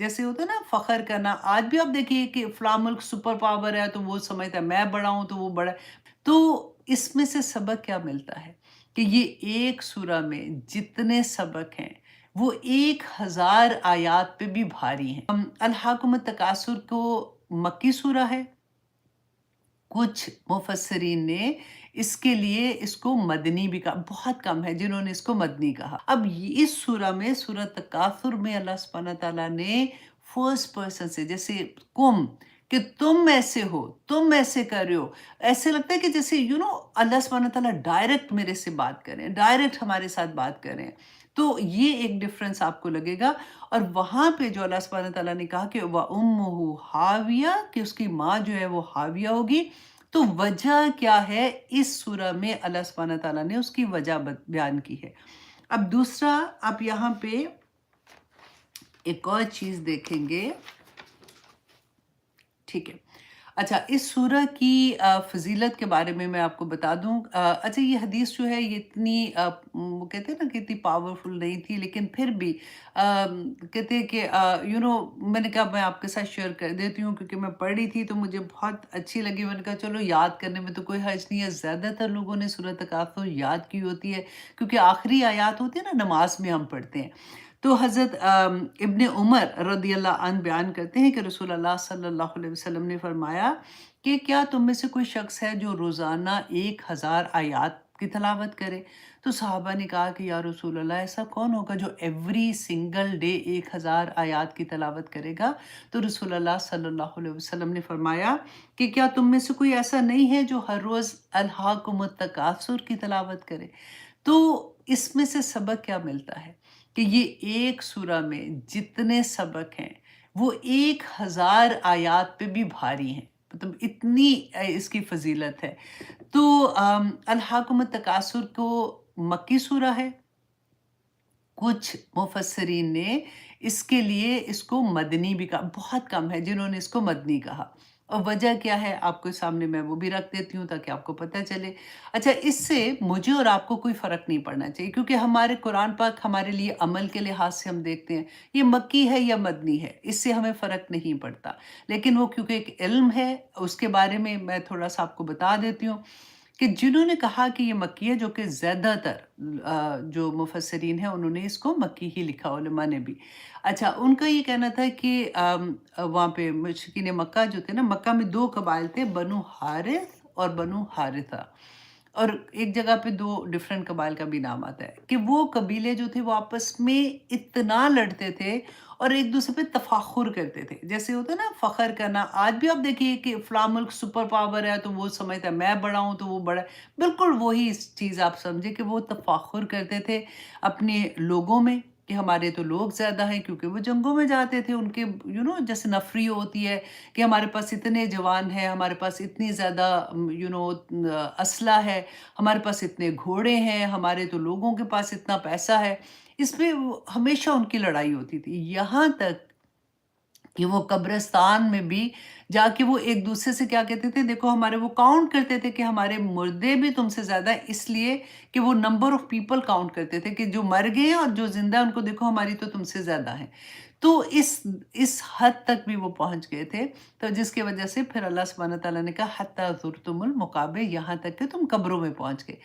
जैसे होता है ना फ़ख्र करना, आज भी आप देखिए कि फ़लाँ मुल्क सुपर पावर है तो वो समझता है मैं बड़ा हूँ तो वो बड़ा है। तो इसमें से सबक क्या मिलता है कि ये एक सूरा में जितने सबक हैं वो 1000 आयात पे भी भारी हैं। अल-हाकुमुत तकासुर को मक्की सूरा है, कुछ मुफस्सिरीन ने इसके लिए इसको मदनी भी कहा, बहुत कम है जिन्होंने इसको मदनी कहा। अब इस सूरा में सूरह तकासुर में अल्लाह सुब्हानहू व तआला ने फर्स्ट पर्सन से जैसे कुम कि तुम ऐसे हो, तुम ऐसे कर रहे हो। ऐसे लगता है कि जैसे अल्लाह सुब्हानहू व तआला डायरेक्ट मेरे से बात कर रहे हैं, डायरेक्ट हमारे साथ बात कर रहे हैं। तो ये एक डिफरेंस आपको लगेगा और वहाँ पे जो अल्लाह सुब्हानहू व तआला ने कहा कि व उम्मुहु हाविया कि उसकी माँ जो है वो हाविया होगी। तो वजह क्या है इस सूरह में अल्लाह सुब्हानहू व तआला ने उसकी वजह बयान की है। अब दूसरा आप यहाँ पे एक और चीज़ देखेंगे, ठीक है। अच्छा इस सूरह की फ़ज़ीलत के बारे में मैं आपको बता दूँ। अच्छा ये हदीस जो है ये इतनी वो कहते हैं ना कि इतनी पावरफुल नहीं थी लेकिन फिर भी कहते हैं कि मैंने कहा मैं आपके साथ शेयर कर देती हूँ क्योंकि मैं पढ़ी थी तो मुझे बहुत अच्छी लगी। मैंने कहा चलो याद करने में तो कोई हर्ज नहीं है। ज़्यादातर लोगों ने सूरह तकासुर याद की होती है क्योंकि आखिरी आयत होती है ना नमाज में हम पढ़ते हैं। तो हज़रत इब्न उमर रदियल्लाहु अन्हु बयान करते हैं कि रसूलुल्लाह सल्लल्लाहु अलैहि वसल्लम ने फरमाया कि क्या तुम में से कोई शख्स है जो रोज़ाना 1000 आयत की तिलावत करे? तो सहाबा ने कहा कि या रसूल अल्लाह ऐसा कौन होगा जो एवरी सिंगल डे 1000 आयत की तिलावत करेगा? तो रसूल अल्लाह सल्लल्लाहु अलैहि वसल्लम ने फरमाया कि क्या तुम में से कोई ऐसा नहीं है जो हर रोज़ अल-हाकुमुत तकासुर की तिलावत करे? तो इसमें से सबक क्या मिलता है कि ये एक सूरा में जितने सबक हैं वो 1000 आयत पे भी भारी हैं। मतलब इतनी इसकी फ़ज़ीलत है। तो अल-हाकुमुत तकासुर को मक्की सूरा है, कुछ मुफस्सिरीन ने इसके लिए इसको मदनी भी कहा, बहुत कम है जिन्होंने इसको मदनी कहा। और वजह क्या है आपके सामने मैं वो भी रख देती हूँ ताकि आपको पता चले। अच्छा इससे मुझे और आपको कोई फ़र्क नहीं पड़ना चाहिए क्योंकि हमारे कुरान पाक हमारे लिए अमल के लिहाज से हम देखते हैं, ये मक्की है या मदनी है, इससे हमें फ़र्क नहीं पड़ता। लेकिन वो क्योंकि एक इल्म है उसके बारे में मैं थोड़ा-सा आपको बता देती हूँ। कि जिन्होंने कहा कि ये मक्की है जो कि ज़्यादातर जो मुफस्सिरीन हैं उन्होंने इसको मक्की ही लिखा उलमा ने भी। अच्छा उनका ये कहना था कि वहाँ पे मुशरिकीन मक्का जो थे ना मक्का में 2 कबाइल थे बनु हारिस और बनु हारिथा। और एक जगह पे 2 डिफरेंट कबाइल का भी नाम आता है कि वो कबीले जो थे वो आपस में इतना लड़ते थे और एक-दूसरे पे तफ़ाख़ुर करते थे। जैसे होता है ना फ़ख्र करना, आज भी आप देखिए कि फ़लाँ मुल्क सुपर पावर है तो वो समझता है मैं बड़ा हूँ तो वो बड़ा है। बिल्कुल वही चीज़ आप समझिए कि वो तफ़ाख़ुर करते थे अपने लोगों में कि हमारे तो लोग ज़्यादा हैं क्योंकि वो जंगों में जाते थे। उनके जैसे नफ़री होती है कि हमारे पास इतने जवान हैं, हमारे पास इतनी ज़्यादा असलहा है, हमारे पास इतने घोड़े हैं, हमारे तो लोगों के पास इतना पैसा है। इस पे वो हमेशा उनकी लड़ाई होती थी। यहाँ तक कि वो कब्रिस्तान में भी जाके वो एक-दूसरे से क्या कहते थे, देखो हमारे वो काउंट करते थे कि हमारे मुर्दे भी तुमसे ज़्यादा हैं इसलिए कि वो नंबर ऑफ पीपल काउंट करते थे कि जो मर गए हैं और जो ज़िंदा हैं उनको देखो हमारी तो तुमसे ज़्यादा हैं। तो इस हद तक भी वो पहुँच गए थे, तो जिसकी वजह से फिर अल्लाह सुब्हानहू व तआला ने कहा हत्ता ज़ुरतुमुल मक़ाबिर यहाँ तक कि तुम कब्रों में पहुँच गए।